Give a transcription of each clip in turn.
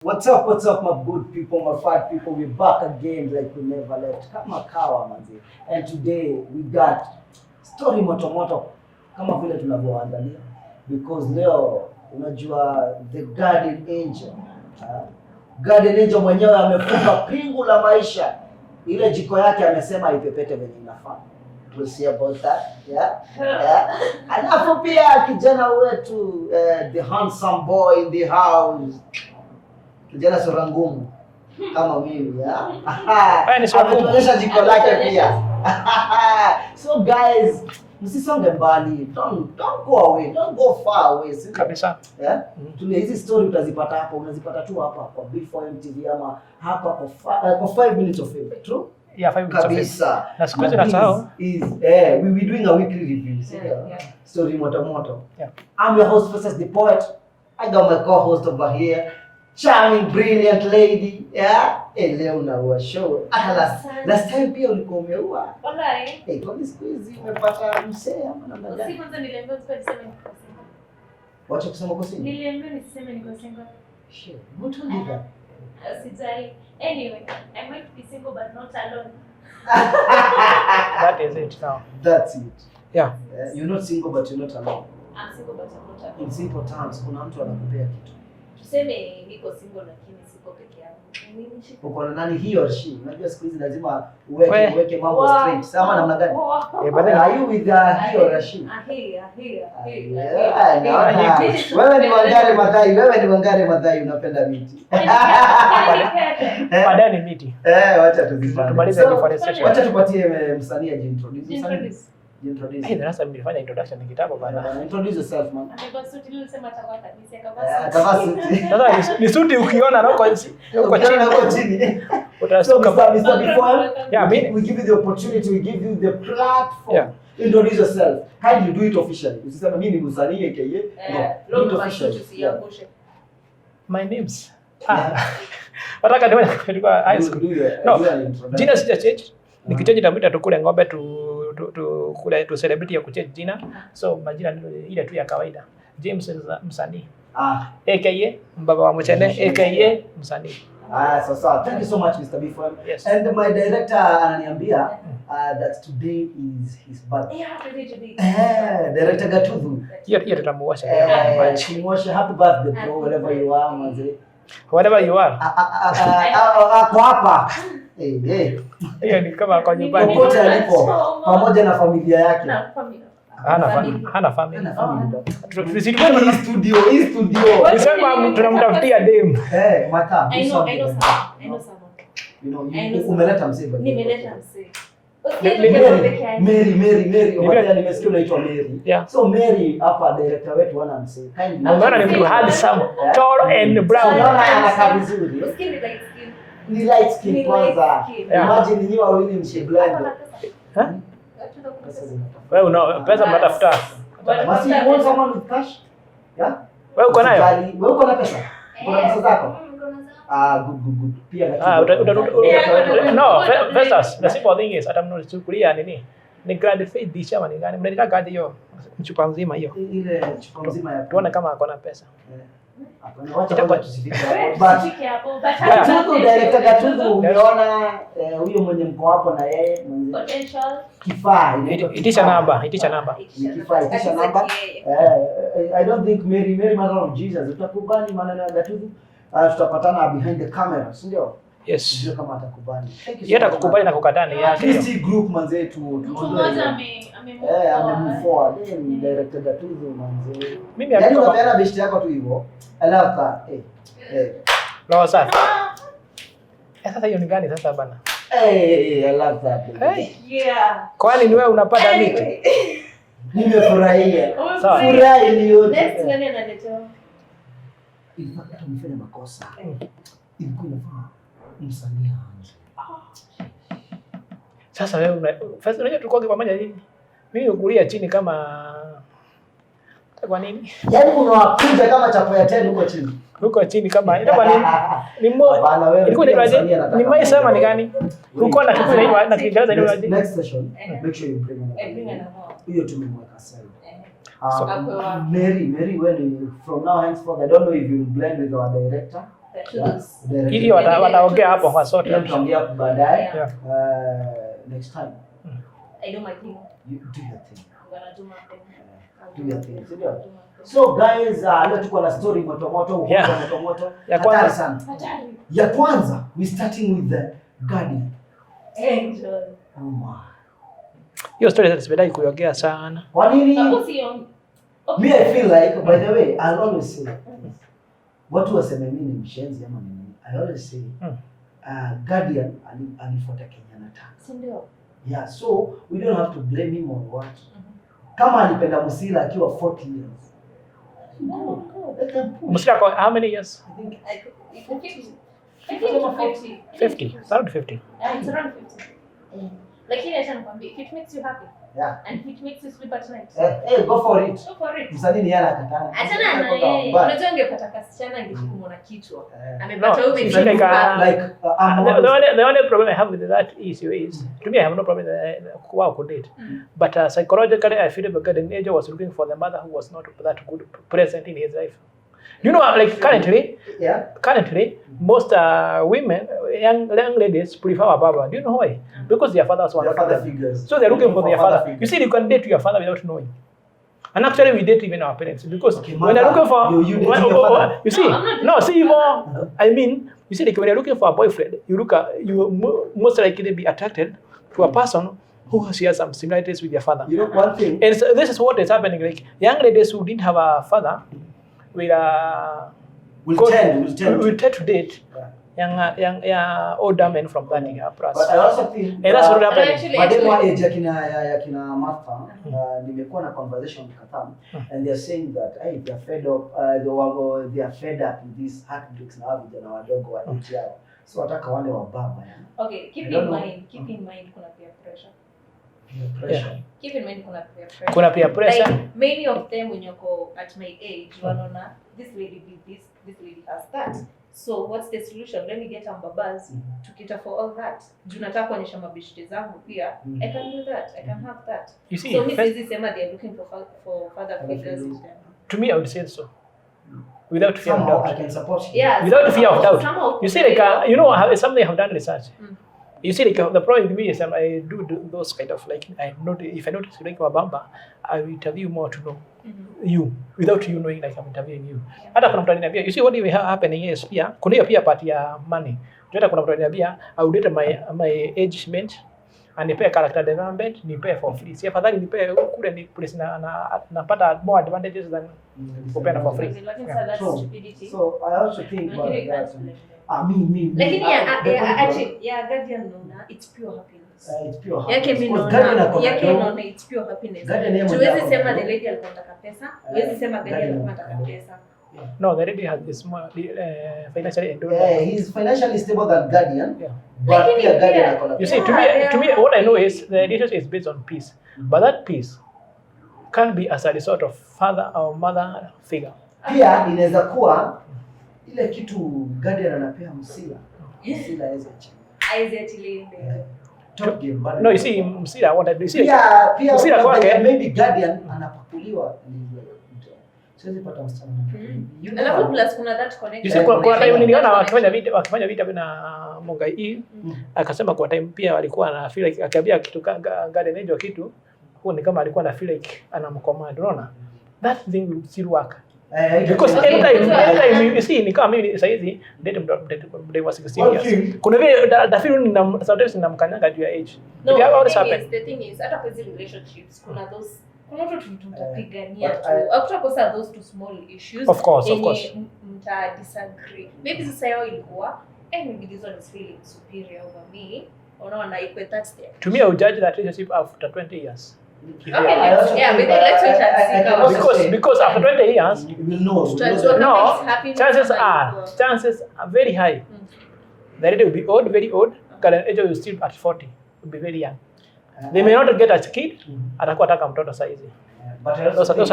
What's up, my good people, my fat people? We're back again like we never left. Kama kawa manzi. And today we got story moto kama vile tunavyoandalia, because leo unajua the guardian angel. Guardian angel mwenyewe amefunga pingu la maisha. Ile jiko yake amesema ipepete venye inafaa. We'll see about that. Yeah. Alafu pia kijana wetu the handsome boy in the house. Kijana sura ngumu kama mimi anaonyesha jiko lake pia. So guys, msisonge mbali, don't go away, don't go far away kabisa. Tule hizi story utazipata hapa, unazipata tu hapa kwa B4 MTV ama hapa kwa 5 minutes of fame. True? Yeah, 5 minutes kabisa. Of fame. Na siku hizi nasahau we be doing a weekly review. Story moto. Yeah. I'm your host versus the poet. I got my co-host over here. Charming, brilliant lady. Leo unaua show. Last time pia ulikuwa umeua. Wallahi. Kwa siku hizi umepata msee ama namna gani? Siku kwanza niliambiwa niseme niko single. Wacha kusema kwa single. Niliambiwa niseme niko single. Shit. Who told you that? Sijai. Anyway, I might be single but not alone. That is it now. That's it. Yeah. You're not single but you're not alone. I'm single but I'm not alone. In simple terms, kuna mtu anakupea kitu. Tuseme niko single lakini siko peke yangu. Nini shida? Uko na nani, he or she? Unajua siku hizi lazima uweke mambo straight. Sama namna gani? But then are you with he or she? Wewe ni Wangare Madhai unapenda miti. Baadaye ni miti. Wacha tumalize deforestation. Wacha tupatie msanii ajiintroduce. Hey, sasa nilifanya introduction kitabu bana. Introduce yourself man. Amevaa suti leo, sema atavaa suti. Sasa ni suti ukiona na uko chini. So Mr. Before, yeah, we give you the opportunity, we give you the platform. Yeah. Introduce yourself. How do you do it officially? Usisema mimi ni msanii aka. No, do it officially. My name's wataka ndio high school. No, jina sija change. Nikichange nitamwita tukule ng'ombe kule tu celebrity ya kuchange jina. So majina ndio ile tu ya kawaida. James msanii. AKA mbaba wa mchele AKA msanii. So thank you so much Mr. Before. Yes. And my director ananiambia that today is his birthday. Yeah, Director Gatudhu. Hiyo tutamuosha. Chimosha, happy birthday bro, wherever you are manze. Whatever you are. Ako hapa. Hiyo ni kama kwa nyumbani. Popote alipo pamoja na familia yake. Na familia. Hana family. Hii studio. Nisema tunamtafutia dem. Mata. I know someone. Umeleta msee. Nimeleta msee. Mary. Nimesikia unaitwa Mary. So Mary hapa director wetu wana msee. Unaona ni mtu handsome, tall and brown. Anakaa vizuri. Ni light skin kwanza. Imagine nyinyi wawili mshiblend. Wewe una pesa mnatafuta. Basi you want someone with cash? Yeah? Wewe uko nayo? Wewe uko na pesa? Uko na pesa zako? Good. Pia no, Festus, the simple thing is atamnuchukulia nini? Ni grad faith disha ni gani? Mnataka aje hiyo chupa nzima hiyo? Ile chupa nzima ya tuone kama ako na pesa. Wacha tusifike hapo. But director Gatudhu umeona huyo mwenye mko hapo na yeye potential kifaa itisha namba. Itisha namba. I don't think Mary Mother of Jesus utakubali maneno ya Gatudhu. Tutapatana behind the camera, si ndio? Yes. Ndio kama atakubali. Yeye atakukubali na kukatana yake. This group manze tu mmoja ame forward. Director Gatudhu manze. Mimi yaani unapeana best yako tu hivyo. Alafu no sasa. Sasa hiyo ni gani sasa bana? I love that. Yeah. Kwani ni wewe unapata miti? Nimefurahia. Sawa. Furaha iliyo. Next nani analetewa? Ilikuwa tumefanya makosa. Ilikuwa inafaa msanii aanze. Sasa wewe first unajua tulikuwa pamoja nini? Mimi ukulia chini kama kwa nini? Yaani unawakuja kama chapo ya 10 huko chini. Huko chini kama itakuwa nini? Ni mmoja. Ilikuwa ni mai sema ni gani? Huko na kitu inaitwa na Kiingereza inaitwa next session. Make sure you bring another. Hiyo tumemweka sawa. Mary, when from now henceforth, I don't know if you blend with our director. Hiyo wataongea hapo kwa sote. Tutaongea baadaye. Yeah. Next time. I do my thing. You do your thing. I'm gonna do my thing. Do your thing. So guys, leo tuko na story moto. Ya Hatari sana. Hatari. Ya kwanza, we starting with the guardian. Angel. Oh my. Hiyo story sipendai kuiongea sana. Kwa nini? Hapo sio. Me I feel like, by the way, I'll always say, watu waseme mimi ni mshenzi ama nini. I always say, guardian alifuata Kenya nataka. Si ndio? Yeah, so we don't have to blame him on what. Kama alipenda Musila akiwa 40 years. Musila kwa how many years? I think 50. Around 50. It's around 50. Lakini acha nikwambie, if it makes you happy, yeah. And if it makes you sleep at night, go for it. Go for it. Msanii yana akatana. Achana na yeye. Unajua ungepata kasichana angeshikumwa na kichwa. Amepata wewe like the only problem I have with that issue is, to me I have no problem with could date. But psychologically I feel the guardian angel was looking for the mother who was not that good present in his life. You know, like currently, most women, young ladies prefer a baba. Do you know why? Because their fathers were father figures. So they're looking for their father. You see, you can date your father without knowing. And actually, we date even our parents because when they're looking for, you see, I mean, you see, like when you're looking for a boyfriend, you most likely be attracted to a person who shares some similarities with your father. You know one thing, and so this is what is happening. Like young ladies who didn't have a father will tend to date young older men from 30 years plus. But I also think, and that's what happening. Mademo age yakina Martha, nimekuwa na conversation with them, and they're saying that hey, they're fed up, they are fed up with these heartbreaks na vijana wadogo wa nchi yao. So wataka wale wa baba yani. Okay, keep in mind kuna peer pressure. Keep in mind kuna peer pressure. Like many of them when you go at my age, wanaona this lady did this lady has that. So what's the solution? Let me get ambabas to cater for all that. Juu nataka kuonyesha mabishti zangu pia. I can do that. I can have that. You see, so Mrs. Sema they are looking for father figures. To me, I would say so. Without fear of doubt. I can support you. Yeah, without fear of doubt. You see, like it's something I have done research. You see, like the problem with me is I do those kind of like if I notice like Wabamba, I will interview more to know you without you knowing like I'm interviewing you. Hata kuna mtu ananiambia, you see what is happening is pia kuna hiyo pia part ya money. Hata kuna mtu ananiambia I will date my age mate and nipe character development, nipe for free. Si afadhali nipe kule ni place na napata more advantages than kupenda for free. So I also think about that. Lakini ya guardian naona it's pure happiness. It's pure happiness. Yake mimi naona it's pure happiness. Tuwezi sema the lady alikuwa anataka pesa, tuwezi sema guardian alikuwa anataka pesa. No, the lady has this more financially endowed. He's financially stable than guardian. Yeah. But guardian you see, to me, what I know is the relationship is based on peace, but that peace can be as a result of father or mother figure. Pia inaweza kuwa ile kitu guardian anapea Msila. Msila haiwezi achilia. Top game. No, you see, Msila what I do. Pia Msila kwake maybe guardian anapakuliwa siwezi pata msichana. Alafu plus kuna that connection. You see, kwa time niliona wakifanya vita na Mungai akasema kwa time pia walikuwa na feel like akiambia kitu guardian angel kitu huo ni kama alikuwa na feel like anamcommand, unaona? That thing will still work. Because anytime you see ni kama mimi sasa hizi date wa 16 years. Kuna vile da feel ni sometimes ninamkanyanga juu ya age. No, the thing is hata kwa relationships kuna those kuna watu tutapigania tu. Hakutakosa those two small issues. Of course. Mta disagree. Maybe sasa yao ilikuwa maybe this one is feeling superior over me. Unaona iko that step. To me I would judge that relationship after 20 years. Okay, let's wait and see. Because after 20 years, you will know. Chances are very high. The lady will be old, very old. Current age will still at 40, will be very young. They may not get a kid, atakuwa ataka mtoto saizi. Those are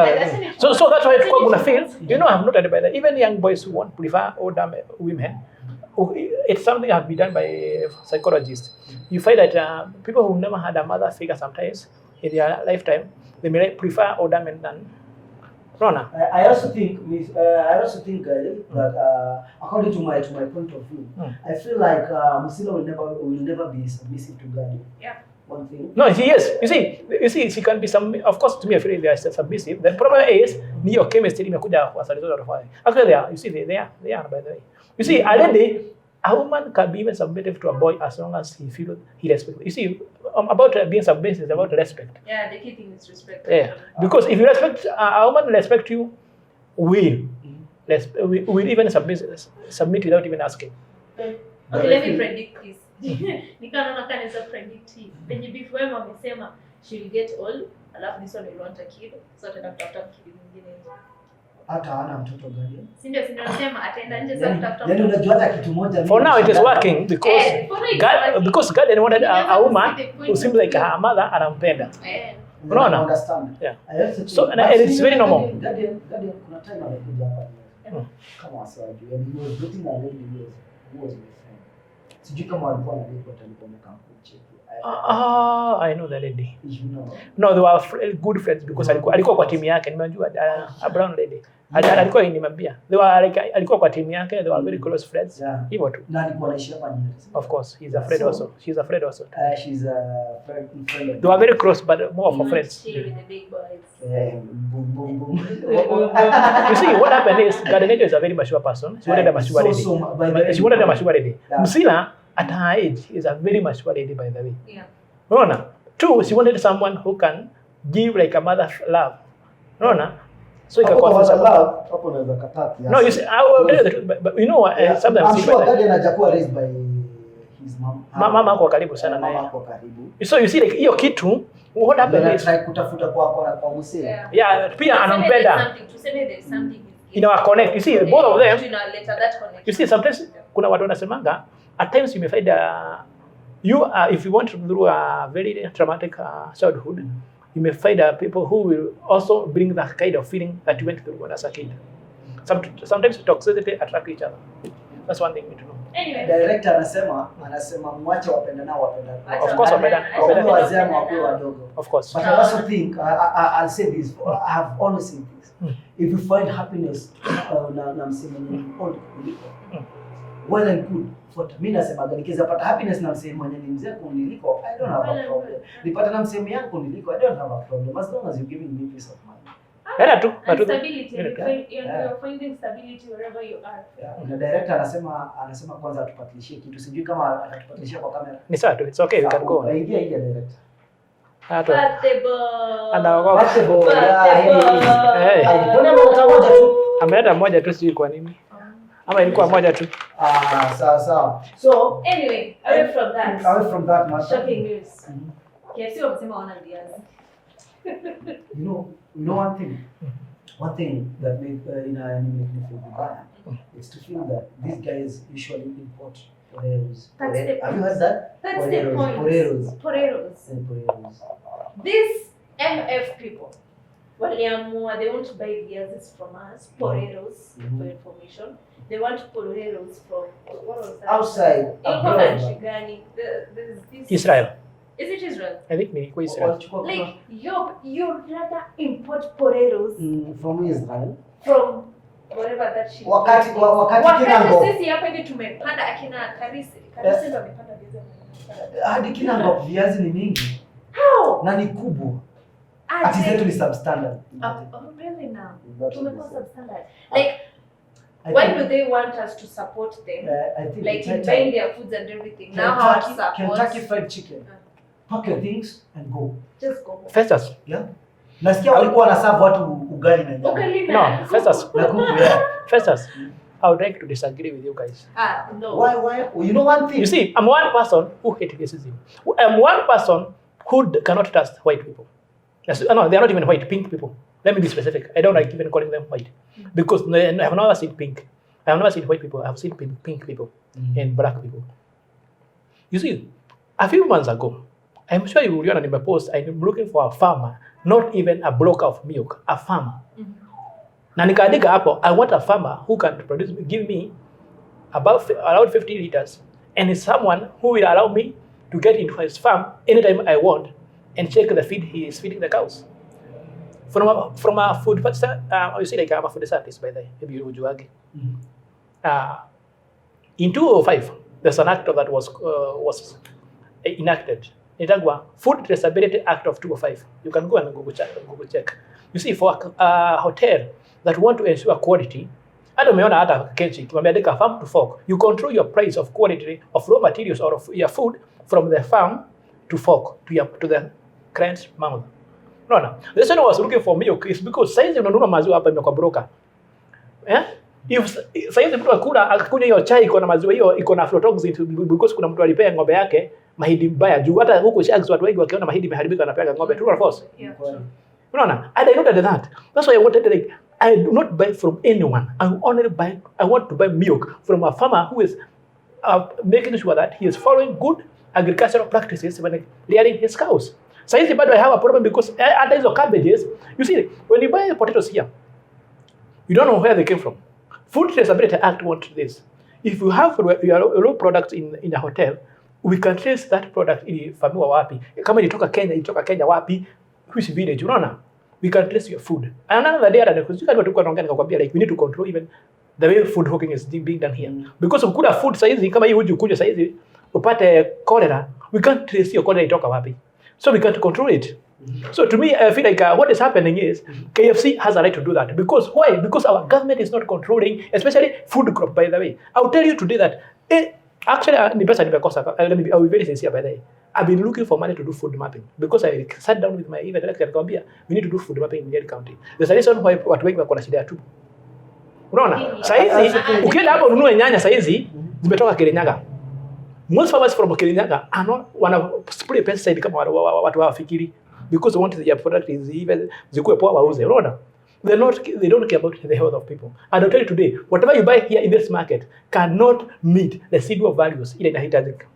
so that's why people gonna feel. I've noted by that. Even young boys who won't prefer older women. It's something that has been done by psychologists. You find that people who never had a mother figure sometimes in their lifetime, they may prefer older men than Unaona? I also think that according to my point of view, I feel like Musila will never be submissive to God. Yeah. One thing. No, he is. You see, she can be some. Of course, to me, I feel they are submissive. The problem is, your chemistry imekuja as a result of why. Actually, they are. You see, they are. By the way. You see, already, a woman can be even submissive to a boy as long as he feels he respects. You see, about being submissive is about respect. Yeah, the key thing is respect. Yeah, because if you respect a woman, respect you, will even submit without even asking. Okay, let me predict this. Nikaona kanaweza predict hii. Penye before wamesema she will get old, alafu this one will want a kid, so atatafuta kid mwingine. Hata hana mtoto gani? Si ndio nasema ataenda nje sasa kutafuta. Yaani unajua hata kitu moja. For now it is working because God wanted a woman who seems like her mother anampenda. Unaona? Understand. Yeah. So and it's very normal. Guardian kuna time alikuja hapa. Kama wasawaju. And he was dating a lady who was my friend. Sijui kama walikuwa na date walikuwa mkamkucheki. I know the lady. You know. No, they were good friends because alikuwa kwa timu yake. Nimejua a brown lady. Alikuwa nimembia. They were like alikuwa kwa timu yake. They were very close friends. Hivyo tu. Na alikuwa anaishi hapa Nyeri. Of course, he's afraid also. She's afraid also. She's a friend. They were very close, but more of friends. Chill with the big boys. Boom, boom, boom. You see, what happened is Gadenejo is a very mature person. She wanted a mature lady. She wanted a mature lady. Musila, at her age, is a very mature lady, by the way. Yeah. Unaona? Two, she wanted someone who can give like a mother love. Unaona? So you can consider love. Hapo unaweza kataa kiasi. No, you see, I will tell you the truth, but you know what? Sometimes I'm sure Guardian hajakuwa raised by his mom. Mama ako karibu sana naye. Mama ako karibu. So you see like hiyo kitu, what happened is try kutafuta kwa Musila. Yeah, pia anampenda. Tuseme there is something in our connect. You see, both of them. That connection. You see, sometimes kuna watu wanasemanga, at times you may find if you want to go through a very traumatic childhood, you may find people who will also bring that kind of feeling that you went through when as a kid. Sometimes toxicity attract each other. That's one thing we need to know. Anyway, director anasema mwache wapendana. Of course, wazee wakiwa wadogo. Of course. But I also think I'll say this. I have always said this. If you find happiness na msemo mwenye old kuliko, well and good. Mimi nasema nikiweza pata happiness na msemo mwenye ni mzee kuniliko, I don't have a problem. Nipata na msemo yangu kuniliko, I don't have a problem as long as you're giving me peace of mind. Stability. You're finding stability wherever you are. Na director anasema kwanza atupatilishie kitu. Sijui kama atatupatilishia kwa kamera. Ni sawa tu. It's okay, we can go. Ingia director. Ameleta moja tu, sijui kwa nini. Ama ilikuwa moja tu. Sawa. So anyway, away from that matter. Shocking news. KFC wamesema wana viazi. You know one thing that make me feel bad is to feel that these guys usually import poreros. Have you heard that? That's the point. Poreros. These MF people, they want to buy viazis from us, poreros, for information. They want poreros from what was that? Outside. Israel. Is it Israel? I think maybe Israel. Like you'd rather import poreros from Israel, from whatever that shit. Wakati Kinango. Sisi hapa hivi tumepanda akina Karisi ndio amepanda viazi. Hadi Kinango viazi ni mingi. How? Na ni kubwa. Ati zetu ni substandard. Really now? Tumekuwa substandard. Like why do they want us to support them? I think like in buying their foods and everything. Now how to support Kentucky Fried Chicken. Pack your things and go. Just go. Festus. Yeah. Nasikia walikuwa wanaserve watu ugali na nyama. No, Festus. Festus. I would like to disagree with you guys. No. Why? You know one thing. You see, I'm one person who hates racism. I'm one person who cannot trust white people. No, they are not even white, pink people. Let me be specific. I don't like even calling them white. Because I have never seen pink. I have never seen white people. I have seen pink people and black people. You see, a few months ago, I'm sure you will in my post, I'm looking for a farmer, not even a block of milk, a farmer. Na nikaandika hapo, I want a farmer who can give me around 50 liters, and is someone who will allow me to get into his farm anytime I want and check the feed he is feeding the cows. from a food you see like I'm a food scientist by the way, maybe ujuage. In 2005 there's an act that was enacted. Itagwa Food Traceability Act of 2005. You can go and Google check. You see, for a hotel that want to ensure quality, hata umeona hata KFC tumeandika farm to fork. You control your price of quality of raw materials or of your food from the farm to fork to the client's mouth. No. The reason I was looking for milk is because saizi unanunua maziwa hapa imekuwa broker. If saizi mtu akakunywa hiyo chai iko na maziwa hiyo iko na aflatoxin because kuna mtu alipea ng'ombe yake mahindi mbaya juu hata huko shags watu wengi wakiona mahindi imeharibika wanapea ng'ombe. True or false? Unaona? And I noted that. That's why I wanted to like I do not buy from anyone. I want to buy milk from a farmer who is making sure that he is following good agricultural practices when rearing his cows. So but I have a problem because at these cabbages, you see, when you buy potatoes here, you don't know where they came from. Food Traceability Act wants this. If you have your raw products in a hotel, we can trace that product in famiwa wapi. Kama ilitoka Kenya wapi, which village, unaona? We can trace your food. And another day, because you can't like we need to control even the way food hawking is being done here. Because ukula food saizi, kama hii ujukuja saizi, upate cholera, we can't trace your cholera itoka wapi. So we can't control it. So to me, I feel like what is happening is KFC has a right to do that. Because why? Because our government is not controlling, especially food crop, by the way. I'll tell you today that, actually, I will be very sincere, by the way. I've been looking for money to do food mapping because I sat down with my even director and Gambia. We need to do food mapping in Nyeri County. There's a reason why watu wengi wako na shida tu. Unaona? Saizi ukienda hapo ununue nyanya saizi zimetoka Kirinyaga. Most farmers from Kirinyaga are not wana spray pesticide kama watu hawafikiri because they want their product is even zikuwe poa wauze. Unaona? They don't care about the health of people. And I'll tell you today, whatever you buy here in this market cannot meet the residual values ile inahitajika.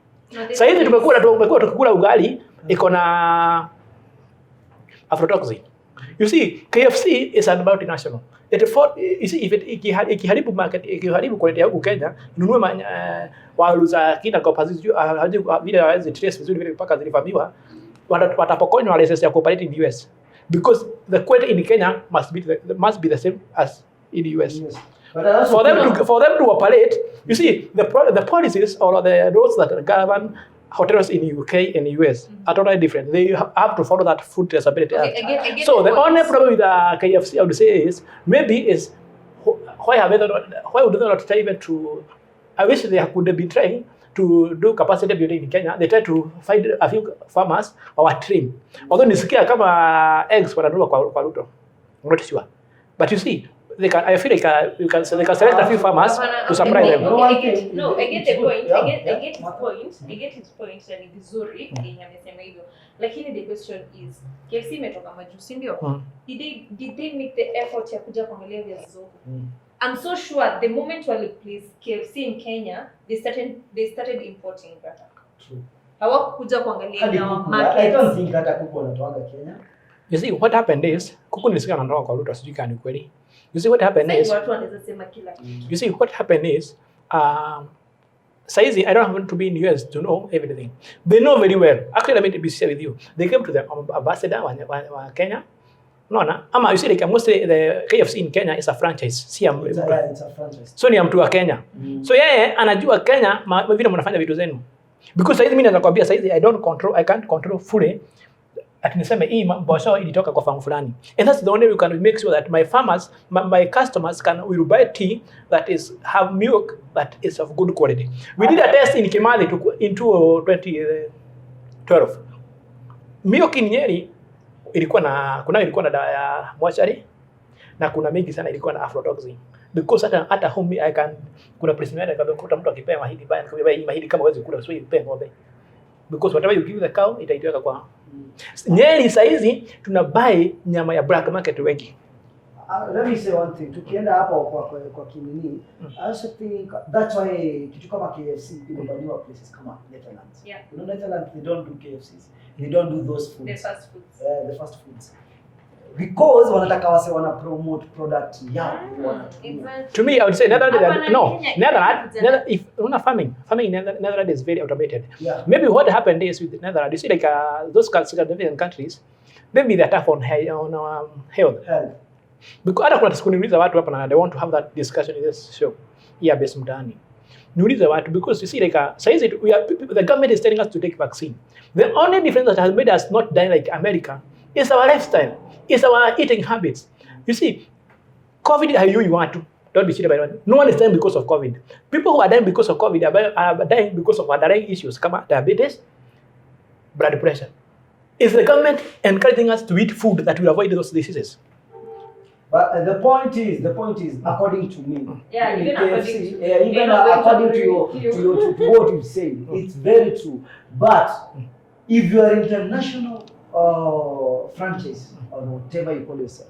Sasa hivi tumekuwa tukikula ugali iko na aflatoxin. You see, KFC is a multinational. You see, if ikiharibu market, ikiharibu quality huko Kenya, nunue wauza kina kwa pazizi vile hawezi trace vizuri vile mpaka zilifamiwa, watapokonywa license ya cooperate in the US. Because the quality in Kenya must be the same as in the US. Yes. For them to operate, you see, the policies or the rules that govern hotels in UK and US are totally different. They have to follow that Food Traceability Act. So the only problem with KFC, I would say, is maybe is why would they not try even to? I wish they could have been trying to do capacity building in Kenya. They try to find a few farmers or train. Although nisikia kama eggs wananunua kwa Ruto, I'm not sure. But you see, I feel like they can select a few farmers to supply them. I get the point. I get his point. Na ni vizuri yenye amesema hivyo. Lakini the question is, KFC imetoka majuu, si ndio? Did they make the effort ya kuja kuangalia vya zote? I'm so sure the moment wali place KFC in Kenya, they started importing butter. True. Hawakuja kuangalia na market. I don't think hata kuku wanatoanga Kenya. You see, what happened is, kuku nilisikia wanatoka kwa Ruto, sijui kama ni kweli. You see what happened is, saizi, I don't have to be in US to know everything. They know very well. Actually, let me be sincere with you. They came to the ambassador wa Kenya. Unaona? Ama you see like mostly the KFC in Kenya is a franchise. It's a franchise. So ni mtu wa Kenya. So yeye anajua Kenya vile mnafanya vitu zenu. Because saizi mimi nakwambia saizi I can't control fully. Ati niseme hii mboga ilitoka kwa farm fulani. And that's the only way we can make sure that my farmers, my customers will buy tea that have milk that is of good quality. We did a test in Kimathi in 2012. Milk in Nyeri ilikuwa na dawa ya mochari na kuna mingi sana ilikuwa na aflatoxin. Because hata home kuna president akakuta mtu akipea mahindi baya akibeba hii mahindi kama uweze kula, so ipee ng'ombe. Because whatever you give the cow itaitoka kwa Nyeri saizi tunabai nyama ya black market wengi. Let me say one thing. Tukienda hapo kwa kinini, I also think that's why kitu kama KFC inabaniwa places kama Netherlands. Yeah. You know, Netherlands, they don't do KFCs. They don't do those foods. The fast foods. The fast foods. Because wanataka wase wana promote product yao. To me, I would say Netherlands, if farming in Netherlands is very automated. Yeah. Maybe what happened is with Netherlands, you see like those Scandinavian countries, maybe they're tough on health. Because hata kuna siku niuliza watu hapa na they want to have that discussion in this show. Yeah, based mtaani. Niuliza watu because you see like says it the government is telling us to take vaccine. The only difference that has made us not die like America is our lifestyle. Is our eating habits. You see, COVID you want to. Don't be cheated by one. No one is dying because of COVID. People who are dying because of COVID are dying because of underlying issues, come diabetes, blood pressure. Is the government encouraging us to eat food that will avoid those diseases? But the point is, according to me, yeah, even according to what you say, it's very true. But if you are international franchise or whatever you call yourself,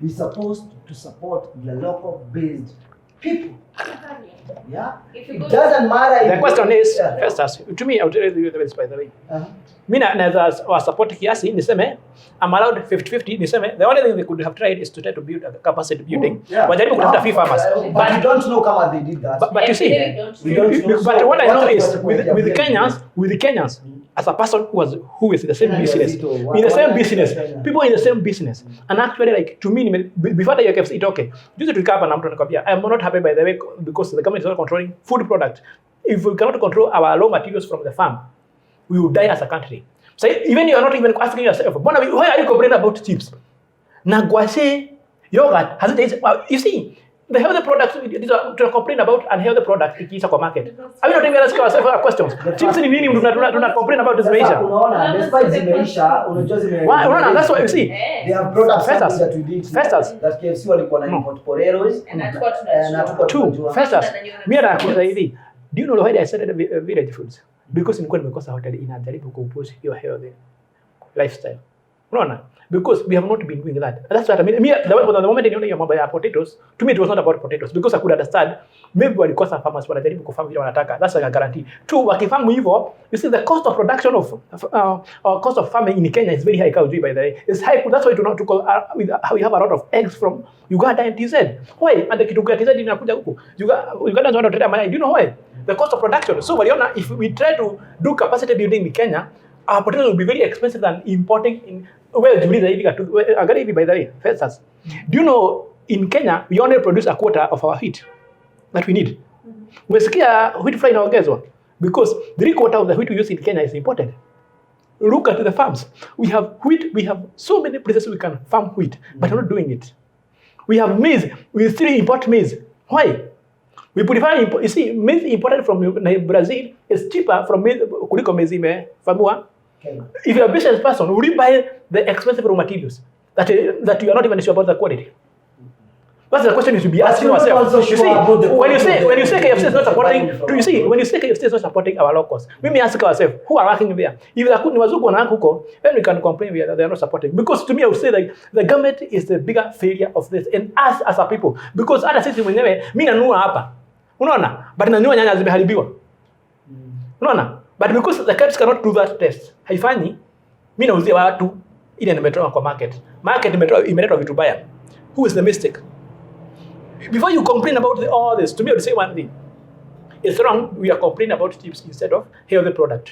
you're supposed to support the local-based people. Yeah, it doesn't matter. The question is, first, to me, I'll tell you the by the way. Mimi naweza support kiasi niseme I'm allowed 50-50 niseme the only thing they could have tried is to try to build a capacity building. Wajaribu kutafuta free farmers. But you don't know kama they did that. But you see, but what I know is with the Kenyans, as a person who is in the same business, people in the same business, and actually like to me before the KFC it okay. Just to recap, I'm not happy by the way because the government is not controlling food product. If we cannot control our raw materials from the farm, we will die as a country. So even you are not even asking yourself, why are you complaining about chips? Nagwase, yogurt, has it? You see, the healthy products to complain about and healthy products in the market. Are we not even asking ourselves questions? Chips in the meaning do not complain about this Malaysia. Why? That's what you see. They have products that we did. That KFC walikuwa na import potatoes. Two. First, do you know why I started village foods? Because nilikuwa nimekosa hoteli inajaribu kupush your healthy lifestyle. Unaona? Because we have not been doing that. That's what I mean. The moment I know mambo ya potatoes, to me it was not about potatoes because I could understand maybe walikosa farmers wanajaribu kufarm vile wanataka. That's like a guarantee. Two, wakifarm hivyo, you see the cost of production of cost of farming in Kenya is very high by the way. It's high. That's why we have a lot of eggs from Uganda and TZ. Why? And the kitu ya TZ inakuja huku. Uganda don't trade mayai. Do you know why? The cost of production. So waliona if we try to do capacity building in Kenya, our potatoes will be very expensive than importing in by the way, first, do you know in Kenya we only produce a quarter of our wheat that we need? Umesikia wheat flour inaongezwa because 3/4 of the wheat we use in Kenya is imported. Look at the farms. We have wheat. We have so many places we can farm wheat, but we're not doing it. We have maize. We still import maize. Why? We prefer you see maize imported from Brazil is cheaper from maize kuliko maize imefarmiwa. If you're a business person, will you buy the expensive raw materials that you are not even sure about the quality? That's the question you should be asking yourself. You see, when you say KFC is not supporting, when you say KFC is not supporting our locals, we may ask ourselves who are working there. If ni wazungu wanaanza huko, then we can complain that they are not supporting. Because to me, I would say that the government is the bigger failure of this, and us as a people. Because hata sisi mwenyewe, mimi nanunua hapa, unaona, but nanunua nyanya zimeharibiwa, unaona. But because the cards cannot do that test, haifanyi, mimi nauzia watu ile nimetoa kwa market imeleta vitu baya. Who is the mistake? Before you complain about all this, to me I would say one thing. It's wrong, we are complaining about chips instead of healthy product.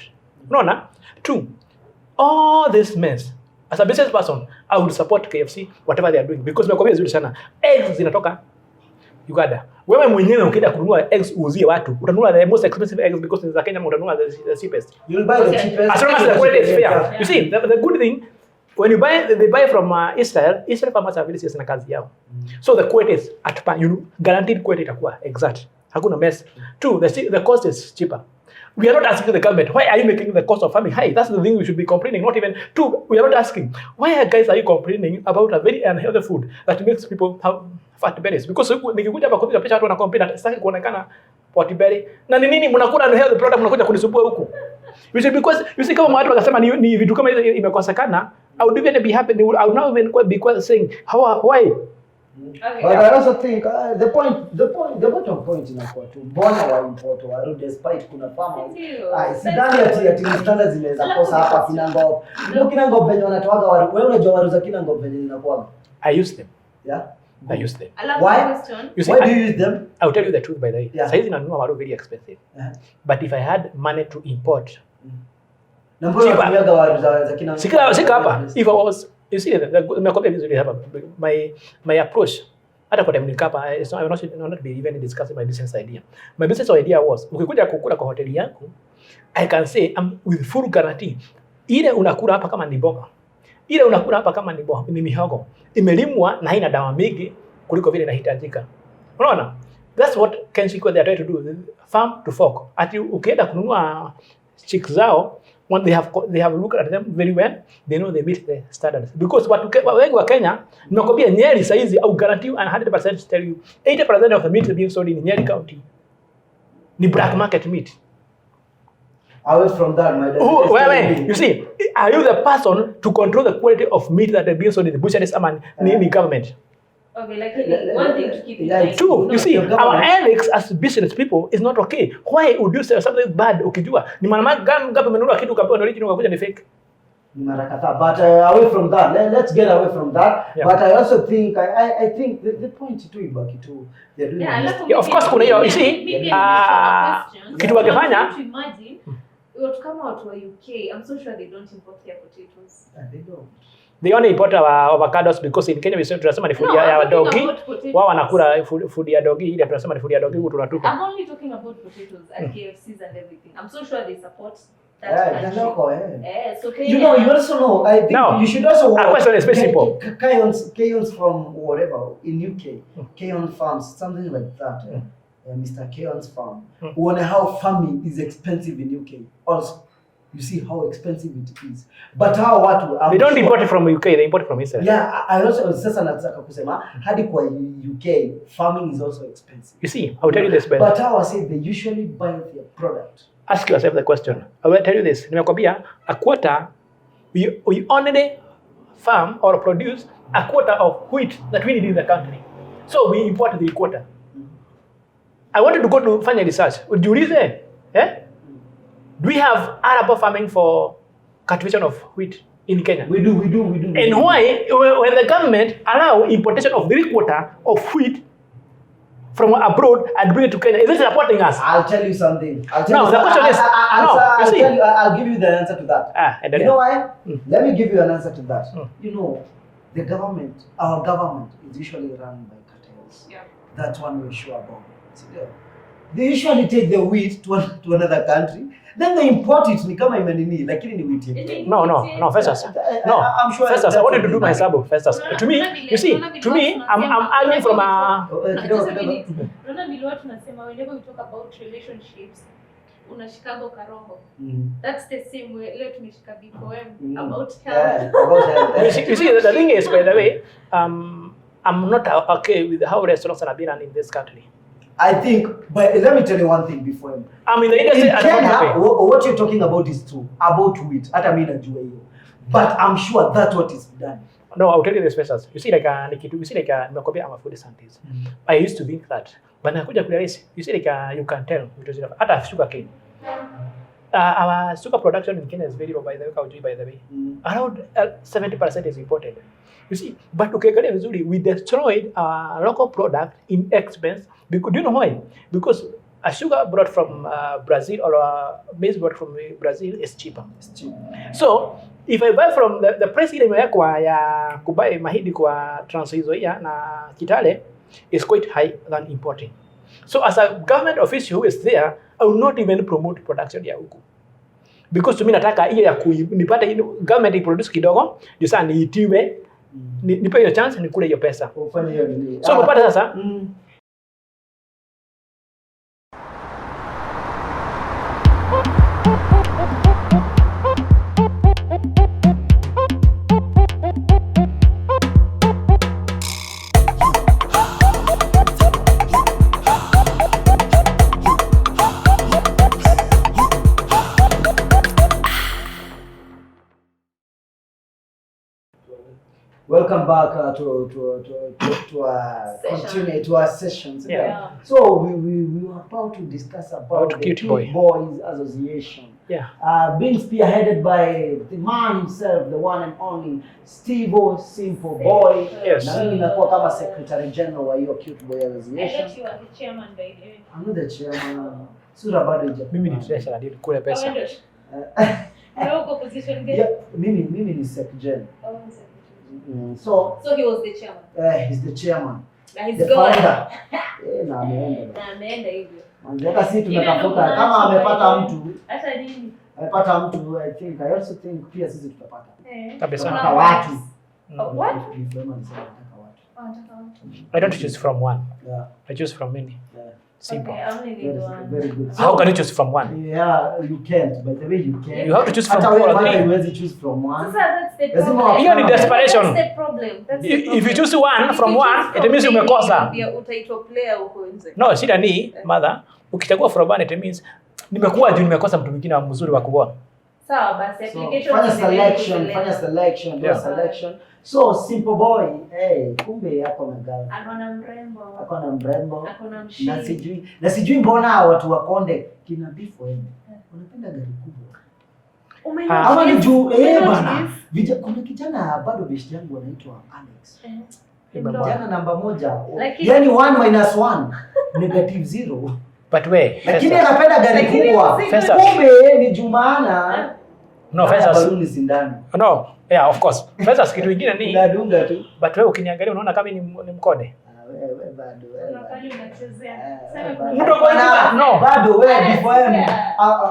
No. Two, all this mess, as a business person, I would support KFC, whatever they are doing, because nakwambia vizuri sana, eggs zinatoka Uganda. Wewe mwenyewe ukienda kununua eggs uuzie watu, utanunua the most expensive eggs because in Kenya utanunua the cheapest. You'll buy the cheapest. As long as the quality is fair. Yeah. You see, the good thing, when you they buy from Israel farmers are very serious na kazi yao. So the quality is at par, guaranteed quality itakuwa exact. Hakuna mess. Two, the cost is cheaper. We are not asking the government, why are you making the cost of farming high? That's the thing we should be complaining, not even. Two, we are not asking, why guys are you complaining about a very unhealthy food that makes people have fat bellies? Because nikikuja hapa kupiga picha watu wana complain that sitaki kuonekana pot belly. Na ni nini mnakula unhealthy product mnakuja kunisumbua huku? Because you see kama watu wakasema ni vitu kama hizo imekosekana, I would even be happy. I would not even be saying why. Okay, but I also think the bottom point inakuwa tu mbona wa import wa despite kuna farmers sidhani ati standards zinaweza kosa hapa Kinango. Ndio Kinango venye wanatoaga waru. Wewe unajua waru za Kinango venye zinakuwa. I use them. Yeah. I use them. Why do you use them? I'll tell you the truth by the way. Saizi nanunua waru very expensive. But if I had money to import, na mbona unatumiaga waru za Kinango? Sika hapa. If I was You see, nimekuambia vizuri hapa, my approach, hata kwa time nikapa, I will not be even discussing my business idea. My business idea was, ukikuja kukula kwa hoteli yangu, I can say, I'm with full guarantee, ile unakula hapa kama ni mboga, ile unakula hapa kama ni mihogo, imelimwa na haina dawa mingi kuliko vile inahitajika. Unaona? That's what KFC they are trying to do, farm to fork. Ati ukienda kununua chicks zao, when they have looked at them very well, they know they meet the standards. Because wengi wa Kenya, nimekwambia Nyeri saizi au guarantee and 100% tell you 80% of the meat being sold in Nyeri County ni black market meat. Away from that, my dad. You see, are you the person to control the quality of meat that is being sold in the butcheries and in government? Okay, like one thing to keep in mind. Two, you see, our ethics as business people is not okay. Why would you say something bad ukijua? Ni maana ngapi umenunua kitu ukapewa original ukakuja ni fake? But away from that, let's get away from that. Yeah. But I also think, I think the point to ibaki tu. Yeah, of course kuna hiyo, you see, kitu wakifanya. Imagine, watu kama watu wa UK, I'm so sure they don't import their potatoes. They don't. They only import our avocados because in Kenya we say tunasema ni food ya dogi. Wao wanakula food ya dogi, ile tunasema ni food ya dogi tunatupa. I'm only talking about potatoes and KFCs and everything. I'm so sure they support that country. So Kenya, you also know, I think you should also watch. Question is very simple. Kayons from whatever in UK, Kayon Farms, something like that. Mr. Kayon's farm. Wonder how farming is expensive in UK. Also, you see how expensive it is. But how what they don't import it from UK, they import it from Israel. Yeah, I also sasa nataka kusema hadi kwa UK farming is also expensive. You see, I will tell you this better. But how I say they usually buy their product. Ask yourself the question. I will tell you this. Nimekwambia a quarter we only farm or produce a quarter of wheat that we need in the country. So we import the quarter. I wanted to go to find a research. Ujiulize, do we have arable farming for cultivation of wheat in Kenya? We do. And why, when the government allow importation of 3/4 of wheat from abroad and bring it to Kenya, is it supporting us? I'll tell you something. The question is, I'll give you the answer to that. You know why? Let me give you an answer to that. You know, the government, our government is usually run by cartels. Yeah. That's one we're sure about. They usually take the wheat to another country, then they import it. Ni kama imenini, lakini ni wheat. No, Festus. No, I'm sure. Festus, I wanted to do my sabo. Festus. To me, you see, I'm arguing from a. Unaona vile watu nasema whenever we talk about relationships, unashikago karoho. That's the same way leo tumeshika BPM about health. You see, the thing is, by the way, I'm not okay with how restaurants are being run in this country. I think, but let me tell you one thing before. I'm in the industry. In Kenya, what you're talking about is true about wheat. Hata mimi najua hiyo, but I'm sure that's what is done. No, I'll tell you this first. You see, nimekwambia I'm a food scientist. I used to think that, but nakuja kurealize, you see, you can tell because hata sugar cane. Our sugar production in Kenya is very low, by the way. Around 70% is imported. You see, but ukiangalia vizuri, we destroyed our local product in expense. Because, do you know why? Because a sugar brought from Brazil or a maize brought from Brazil is cheaper. It's cheap. So, if I buy from the price ile imewekwa ya kubai mahindi kwa Trans Nzoia na Kitale is quite high than importing. So, as a government official who is there, I will not even promote production ya huku. Because to me nataka ile ya nipate government iproduce kidogo, ndio sasa niitiwe, nipe hiyo chance nikule hiyo pesa. Ufanye hiyo nini? So, mpata sasa welcome back to our sessions. Yeah. So we were about to discuss about the Cute Boys Association. Yeah. Being spearheaded by the man himself, the one and only Stivo Simple Boy. Yes. Na mimi nakuwa kama Secretary General wa hiyo Cute Boy Association. I thought you were the chairman by the way. I'm not the chairman. Sura bado hija. Mimi ni treasurer ndio kule pesa. Ndio position gani? Yeah, mimi ni Sec Gen. So he was the chairman. He's the chairman. He's The gone. founder. Na ameenda. Na ameenda hivyo. Hata sisi tunatafuta kama amepata mtu. Hata nini? Amepata mtu, I think, I also think pia sisi tutapata. Kabisa. Tutapata watu. What? I don't choose from one. Yeah. I choose from many. Yeah. Simple. Okay, I only need one. Very good. How can you choose from one? Yeah, you can't. By the way, you can't. You have to choose from Hata two or wewe three. huwezi choose from one. Sasa that's the Lazima problem. Hiyo ni desperation. That's the problem. That's the problem. If you choose one from If you one, choose it means from umekosa. many, utaitwa player huko nje. No, shida ni mother, ukichagua from one it means nimekuwa juu nimekosa mtu mwingine mzuri wa kuoa. Sawa basi application. Fanya selection, do a selection. So Simple Boy, kumbe yako na girl. Akona mrembo. Akona mshindi. Na sijui mbona watu wa Konde kina beef wewe. Wanapenda gari kubwa. Ama ni juu bana. Kuna kijana bado best yangu anaitwa Alex. Kijana namba 1. Yaani 1 - 1 -0. But we. Lakini anapenda gari kubwa. Kumbe ni Jumana. No, Festus. Sindano. No, yeah, of course. Festus kitu kingine ni unadunga tu. But wewe ukiniangalia unaona kama ni mkode. Wewe bado Unakali unachezea. No, bado wewe before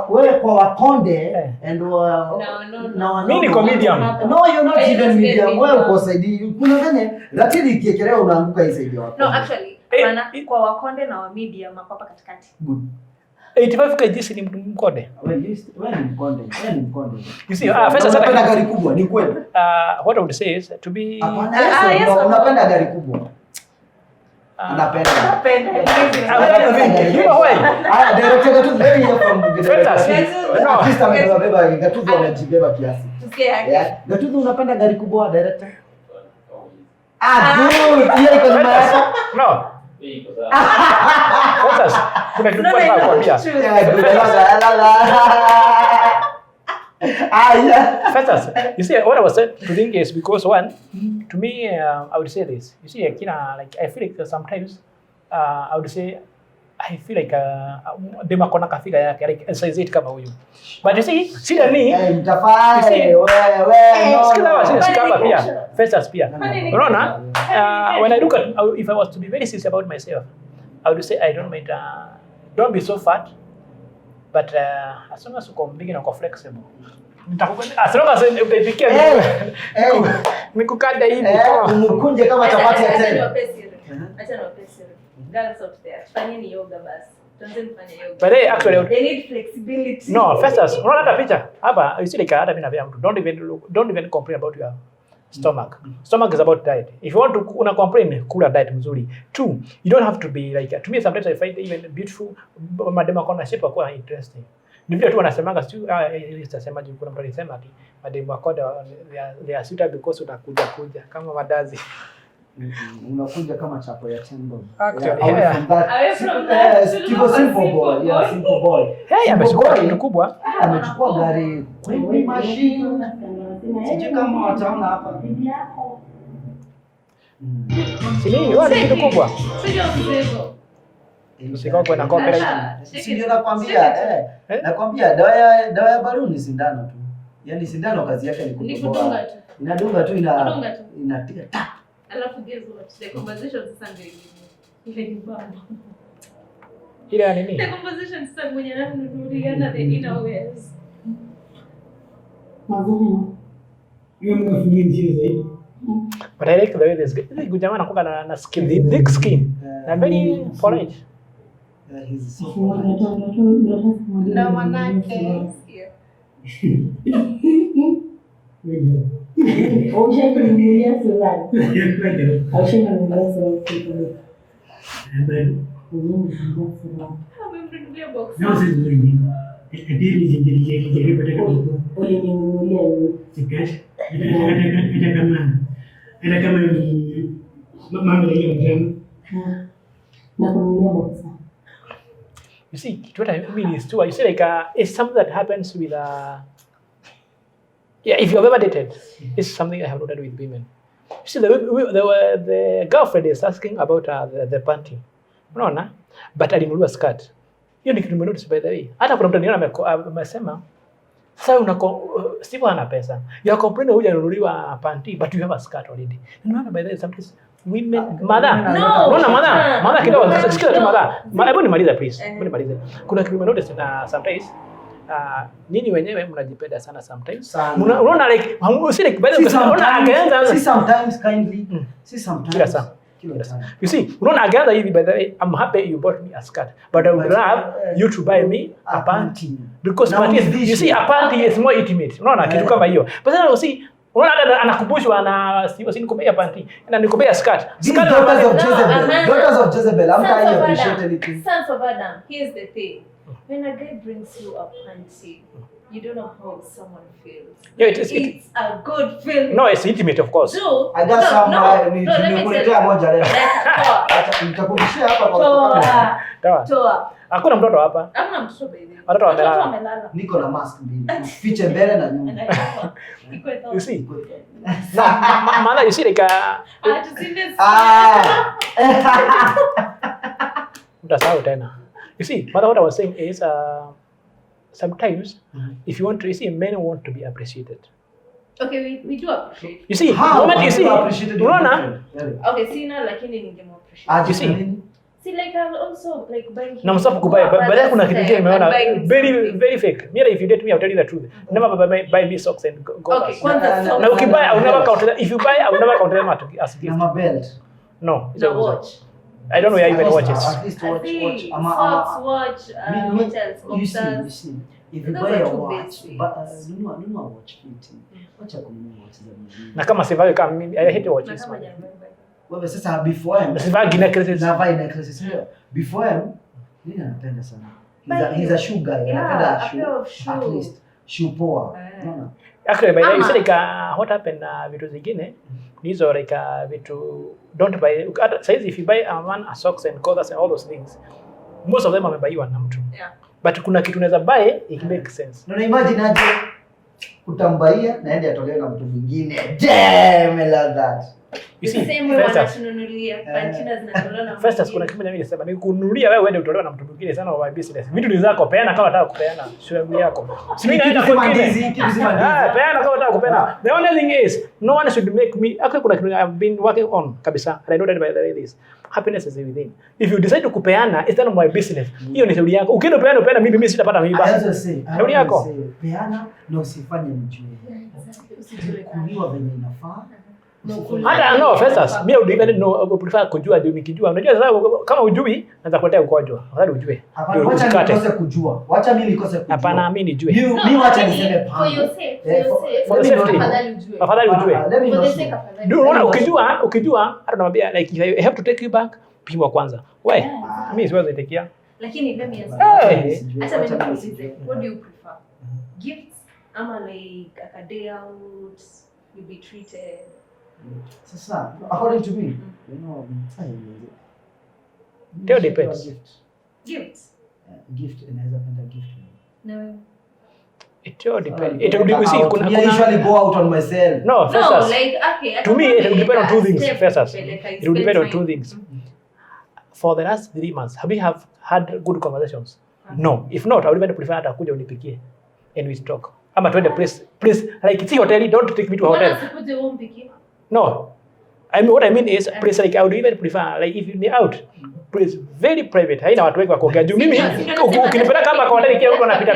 wewe kwa Wakonde and mimi ni comedian. No, you're not even medium. Wewe uko saidi. Kuna gani? Lakini ikiekelea unaanguka hii saidi wako. No, actually, kwa Wakonde na wa medium hapa katikati. Good. 85 kg ni mkode. Wewe ni mkonde. You see, Festus unapenda gari kubwa, ni kweli. What I would say is to be Yes, unapenda gari kubwa. Anapenda. Director Gatuzo very here from Festus. No, this time amebeba Gatuzo anajibeba kiasi. Gatuzo unapenda gari kubwa director? Good. Hiyo iko nyuma yako. No. Festus, kuna kitu kwa kuambia. Festus, you see what I was saying to think is because one, to me, I would say this. You see, I feel like sometimes, I would say, I feel like dema kona kafika yake, like size 8 kama huyu. But you see, shida ni mtafai kama pia Festus pia. Unaona? When I look at, if I was to be very serious about myself, I would say I don't mind. Don't be so fat, but as long as uko big na uko flexible. As long as utaifikia nikukanda hivi mkunje kama chapati ya tena. Acha na pesa. Girls out there, fanyeni yoga basi. Tuanze kufanya yoga. But actually they need flexibility. No, Festus, unaona hata picha hapa, you see like hata mimi na mtu don't even complain about your stomach. Stomach is about diet. If you want to una complain, kula diet mzuri. 2, you don't have to be like, to me sometimes I find even beautiful madema kona shape kwa interesting. Ni vile tu wanasemanga sitasemaje, kuna mtu alisema ati madema kona they are suitable because unakuja kama madazi. Unakuja kama chapo ya tembo. Away from that. Stivo Simple Boy. Yeah, Simple Boy. Amechukua kitu kubwa. Amechukua gari kwenye machine. Sije kama wataona hapa. Sini hiyo ni kitu kubwa. Sio mzego. Usikao kwenda copyright. Sio nakwambia, nakwambia dawa ya baluni sindano tu. Yaani sindano kazi yake ni kutoboa. Inadunga tu inapiga tap. Alafu guess what? The conversation sasa ndio ile ni baba. Ile nini? The conversation sasa mwenye ananunuliana the inner wares. But I like the way this jamaa anakuwa na skin, thick skin. Na very polite. He's so Na manake. You see, what I mean is too, you see like it's something that happens with yeah, if you've ever dated, it's something I have noted with women. You see, the girlfriend is asking about the panty. Unaona? But alinunuliwa skirt. Hiyo ni kitu nimenotice by the way. Hata kuna mtu niona amesema Sasa Stivo ana pesa. Ya complain hujanunuliwa panty but you have a skirt already. Remember by the way sometimes women mother. No, mother kidogo sikia tu mother. Hebu nimalize please. Hebu nimalize. Kuna kitu notice na sometimes nyinyi wenyewe mnajipenda sana sometimes. Unaona like like by the way unaona agaanza see sometimes kindly. See sometimes. Kila saa. You see, unaona agaanza hivi by the way I'm happy you bought me a skirt but I would love you to buy me a panty because you see a panty is more intimate. Unaona kitu kama hiyo. But then you see unaona hata anakubushwa na si nikupea panty na nikupea skirt. Skirt daughters of Jezebel. I'm kind of appreciate anything. Sons of Adam. Here's the thing. When a guy brings you a panty, you don't know how someone feels. Yeah, it's a good feeling. No, it's intimate of course. I got some nikuletea moja leo. Acha nitakumbishia hapa kwa toa. Hakuna mtoto hapa. Hakuna mtoto baby. Watoto wamelala. Niko na mask mbili. Fiche mbele na nyuma. You see? Mama, you see like Utasahau tena. You see, what I was saying is sometimes if you want to, you see, men want to be appreciated. Okay, we do appreciate. You see, moment you see, unaona? Okay, see now lakini ningemo appreciate. You see? See, like I'll also like buy. Na msafu kubuy, but kuna kitu kingine nimeona very fake. Mira, if you date me, I'll tell you the truth. Never buy me socks and go. Okay, kwanza. Now ukibuy, I will never count them. If you buy, I will never count them as gift. Na belt. No, it's a watch. I don't know where you even watches. At least watch. Watch. What else? You see. If you buy a watch, nunua watch fitting. Wacha kununua watch za mjini. Na kama sivyo kama mimi, I hate watches. Wewe sasa before him. Sivyo necklaces. Na buy necklaces ndio. Before him, mimi napenda sana. He's a shoe guy. Anapenda shoe. At least shoe poa. Unaona? Actually, by the way, you said like what happened na vitu zingine hizo like vitu don't buy. Size if you buy a man a socks and clothes and all those things, most of them wamebaiwa na mtu. Yeah. But kuna kitu unaweza buy it makes sense. Na imagine aje utambaia na ende atolewe na mtu mwingine. Damn, I love that. You see, first kuna kitu mimi nilisema ni kununulia wewe uende utolewe na mtu mwingine sana wa business. Vitu ni zako, peana kama unataka kupeana, shughuli yako. Si mimi naenda kwa ndizi, peana kama unataka kupeana. The only thing is no one should make me. Actually kuna kitu I've been working on kabisa. And I know that by the way this happiness is within. If you decide to kupeana, it's none of my business. Hiyo ni shughuli yako. Ukienda peana mimi sitapata mimi basi. Shughuli yako. Peana na usifanye mjue. Kuliwa venye inafaa. Hata no first mimi would even know prefer kujua ndio nikijua. Unajua sasa kama hujui naanza kuletea ugonjwa. Afadhali ujue. Wacha nikose kujua. Wacha mimi nikose kujua. Hapana mimi nijue. Mimi wacha niseme for yourself. Afadhali ujue. Ndio unaona ukijua hata namwambia like I have to take you back pima kwanza. Wewe mimi siwezi nitekia. Lakini mimi acha mimi kuulize. What do you prefer? Gifts ama like a day out you be treated? Sasa, according to me, you know, it depends. Gift inaweza penda gift. No. It all depends. It will be see kuna I usually go out on myself. No, first no, like okay. To me it will depend on two things. First, it will depend on two things. For the last 3 months, have we had good conversations? No. If not, I would even prefer hata kuja unipikie and we talk. Ama twende please like see hotel, don't take me to a hotel. No, what I mean is, place like I would even prefer like if you're out, place very private. Haina watu wengi wa kuongea juu mimi ukinipeleka kama kwa hotel kia huko na pita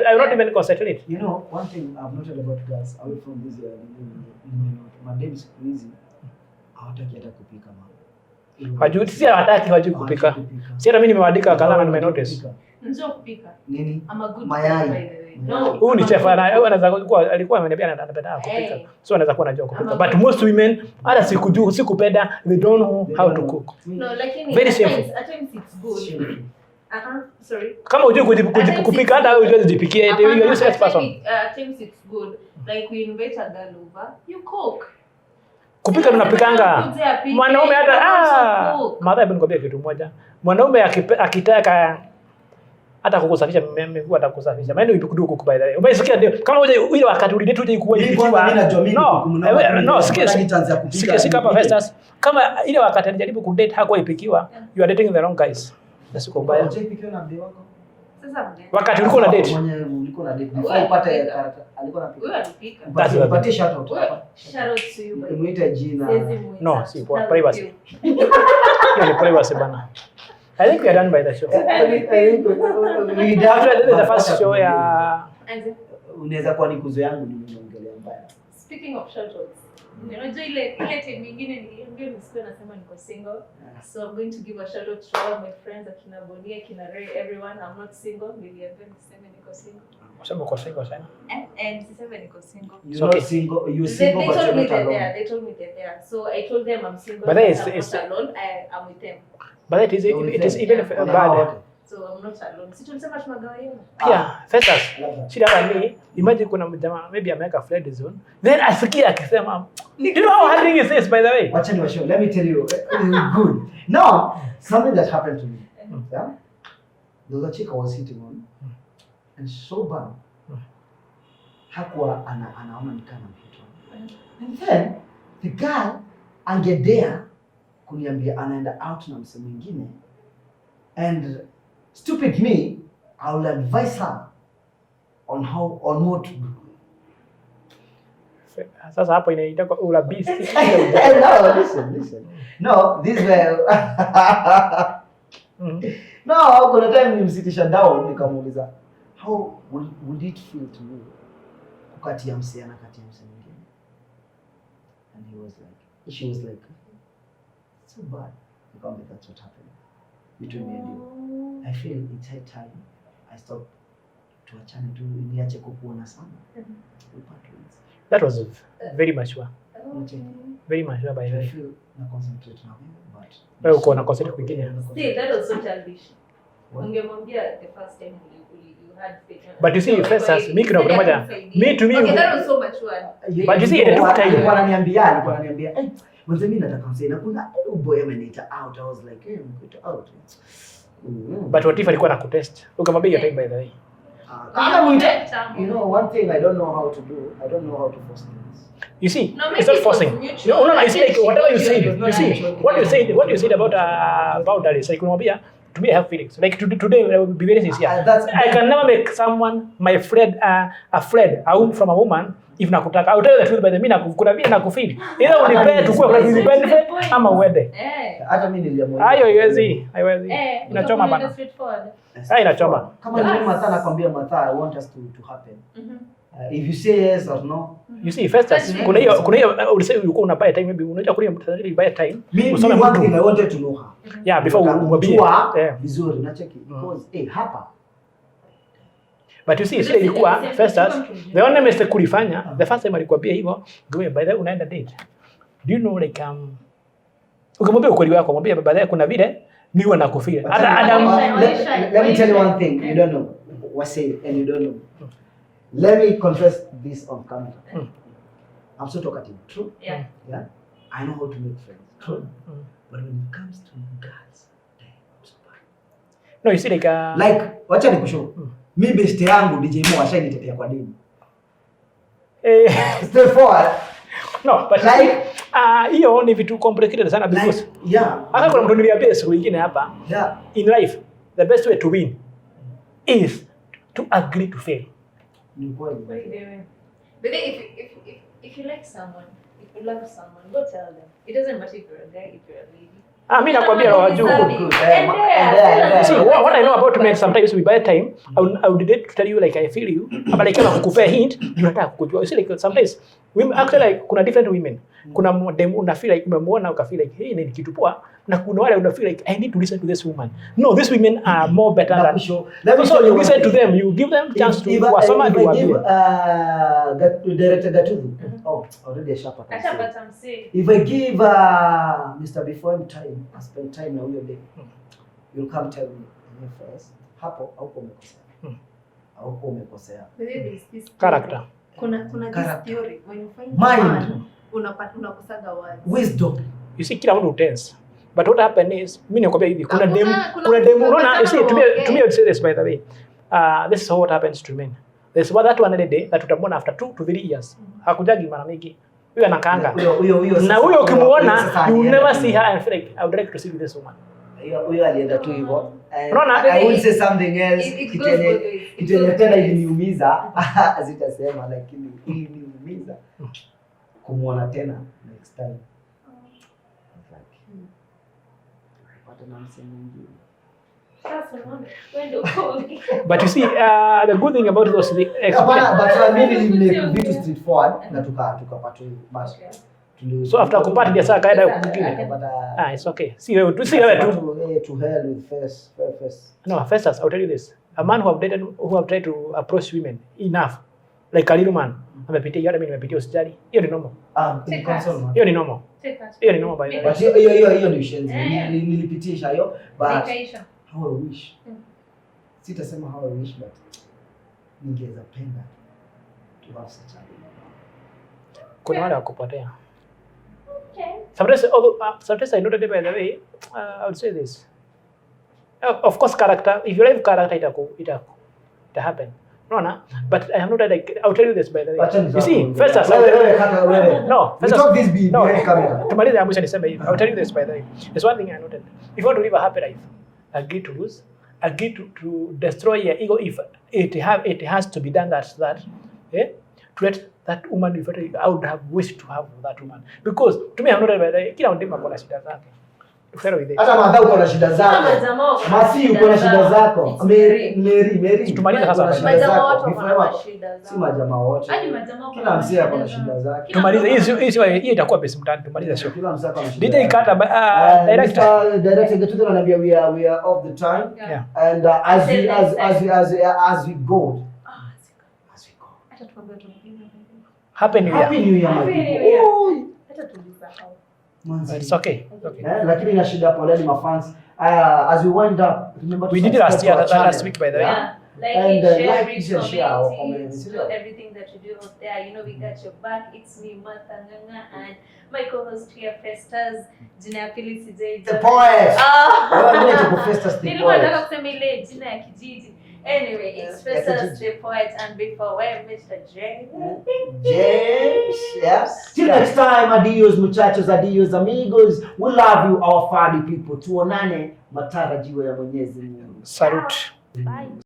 I will not even concentrate. You know, one thing I've noted about girls away from this madam siku hizi hawataki hata kupika mama. Hawajui si hawataki kupika. Si hata mimi nimeandika kadhaa nime notice. Ndio kupika. Nini? I'm a good mayai. No. Huyu ni chef anaweza kuwa alikuwa ameniambia anapenda kupika. So anaweza kuwa anajua kupika. But most women hata sikupenda they don't know how to cook. No, lakini very simple. At times it's good. Sorry. Kama hujui kupika hata wewe huwezi jipikia you useless person. At times it's good. Like we invite a girl over, you cook. Kupika tunapikanga. Mwanaume hata madha hebu nikwambie kitu moja. Mwanaume akitaka hata kukusafisha miguu atakusafisha. Maana uipikudu kuku by the way. Umesikia ndio kama ile wakati ulidate uje kuwa ipikiwa. No, sikia hapa Festus. Kama ile wakati alijaribu kudate hakuwa ipikiwa, you are dating the wrong guys. Na siko mbaya. Unajaipikiwa na mbe wako? Sasa wakati ulikuwa na date. Ulikuwa na date before upate character. Alikuwa anapika. Wewe alipika. Basi nipatie shout out. Shout out to you. Muita jina. No, si kwa privacy. Hiyo ni privacy bana. I think we are done by the show. I think we After the first show ya unaweza kuwa ni kuzo yangu nimeongelea mbaya. Speaking of shout outs. Unajua ile time nyingine niliongea nisikia nasema niko single. So I'm going to give a shout out to all my friends akina Bonia, akina Ray, everyone. I'm not single. Niliambia niseme niko single. Wasema uko single sana. And niseme niko single. You're not single. You're single but you're not alone. They told me they're there. So I told them I'm single. But I'm not alone. I'm with them. But it is even bad. So I'm not alone. Si tulisema tunagawa hiyo. Pia festas. Shida hapa ni imagine kuna mjamaa maybe ameweka friend zone. Then asikia akisema, "Do you know how hard it is by the way?" Watch your show. Let me tell you. Good. Now, something that happened to me. Yeah? There was a chick I was hitting on. And so bad. Hakuwa anaona ni kama mtu. And then the girl angedea kuniambia anaenda out na msemo mwingine. And stupid me, I will advise her on what to do. Sasa hapo inaitwa urabisi. No, listen. No, this way. No, kuna time nimsitisha down nikamuuliza, how would it feel to you kukatia msichana kati ya msichana mwingine? And she was like, so bad. Because that's what happened between me and you. I feel it's high time I stop tuachane tu niache kukuona sana. We part ways. That was very mature. Okay. Very mature by the way. I feel na concentrate na wewe but wewe uko na concentrate kwingine. See, that was so childish. Ungemwambia the first time you had faith. But you see first as mimi kuna moja. Me to me. Okay, that was so mature. But you see it took time. Alikuwa ananiambia, mwanzo mimi nataka msema kuna boy ameniita out. I was like, mkuita out. But what if alikuwa anakutest? Ukamwambia hiyo time by the way. You know, one thing I don't know how to do. I don't know how to force things. You see, no, it's not forcing. No, you see, like whatever you said, you see, what you said about that is like, to me I have feelings. Like today, I will be very sincere. I can never make someone, my friend, a friend, from a woman, if nakutaka. I will tell you the truth by the mean, kuna vile nakufeel. Either unipende tukue kwa independent ama uende. Hata mimi niliamua. Haiwezi. Inachoma bana. Inachoma. Kama mimi Matha nakwambia Matha, I want us to happen. If you say yes or no. You see, first kuna hiyo ulikuwa unapata time maybe unajua kuna mtandao ibaya time. Usome one thing I wanted to know her. Yeah, before umejua vizuri nacheki because hapa. But you see, ilikuwa first the only mistake kulifanya the first time alikwambia hivyo, by the way unaenda date. Do you know like ukamwambia ukweli wako, mwambie by the way kuna vile niwe nakufeel. Let me tell you one thing you don't know. What's it and you don't know. Let me confess this on camera. I'm so talkative. True? Yeah. I know how to make friends. True. But when it comes to girls, I'm so bad. No, you see like wacha nikushow. Mimi best yangu DJ Mo ashainitetea kwa dini. Straightforward. No, but like hiyo ni vitu complicated sana because hata kuna mtu niliambia siku nyingine hapa. In life, the best way to win is to agree to fail. But if you like someone, if you love someone, go tell them. It doesn't matter if you're a guy, if you're a lady. Mimi nakwambia wajuu. See, what I know about men sometimes we buy time. I would date to tell you like I feel you. But like kama kukupea hint, unataka kujua. See like sometimes women actually like kuna different women. Kuna dem una feel like umemwona uka feel like hey ni kitu poa, na kuna wale una feel like I need to listen to this woman. No, these women are more better than so you listen to them, you give them chance to wasoma do director Gatudu. Oh, already shapa. If I give Mr. Before him time, I spend time na huyo day. You'll come tell me first. Hapo au umekosea. Character. Kuna this theory when you find mind unakusaga words. Wisdom. You see kila mtu tense. But what happened is mimi nakwambia hivi kuna demo unaona you see to me I would say this by the way. This is what happens to men. There's that one day that utamwona after 2 to 3 years. Hakujagi mara mingi. Huyo anakaanga. Huyo na huyo ukimuona you never see her and feel like I would like to see this woman. Huyo alienda tu hivyo. Unaona? I would say something else. It goes both ways. Kitenge tena iliniumiza. Sitasema lakini iliniumiza. Kumuona tena next time. Pata na msemo mwingine. But you see, the good thing about those But I mean vitu street forward na tukapata hiyo basi. So after kupata ndio sasa kaenda kumkile. It's okay. See wewe tu to hell with face. No, first I'll tell you this. A man who have tried to approach women enough. Like a little man. Amepitia yale mimi nimepitia usijali. Hiyo ni normal. Hiyo ni normal. Hiyo ni normal by the way. But hiyo ni ushenzi. Nilipitisha hiyo but how I wish. Sitasema how I wish but ningeweza penda to have such a kuna wale wakupotea. Okay. Sometimes I noted by the way, I would say this. Of course, character. If you have character, it happen. No. But I have noted like I'll tell you this by the way. You see, first as no. First talk this be behind camera. Tumaliza ya mwisho niseme hivi. I'll tell you this by the way. There's one thing I noted. If you want to live a happy life, agree to lose. Agree to destroy your ego if it has to be done that to let that woman if I would have wished to have that woman because to me I'm not by the kila ndema kuna shida zake fair with it hata madhau kuna shida zako masi uko na shida zako Mary tumaliza sasa majamaa wote wana shida zao si majamaa wote hadi majamaa kila mzee ako na shida zake tumaliza hiyo itakuwa base mtani tumaliza show kila mzee ako na shida DJ Kata director Gatudo ananiambia we are off the time and as we go Happy New Year. Happy New Year, my people. It's okay. Lakini na shida poleni mafans. As we wind up, remember we did it last week by the way. And like, share our comments, do everything that you do out there. You know we got your back. It's me, Martha Nganga, and my co-host here, Festas. Jina ya pili CJ. The poet. Wewe ndio Festas the poet. Nilikuwa nataka kusema ile jina ya kijiji. Anyway, it's Festas the poet, and before we're Mr. James, yes. Till next time, adios muchachos, adios amigos. We love you, our fadi people. Tuonane matarajiwa ya Mwenyezi Mungu. Salute. Bye.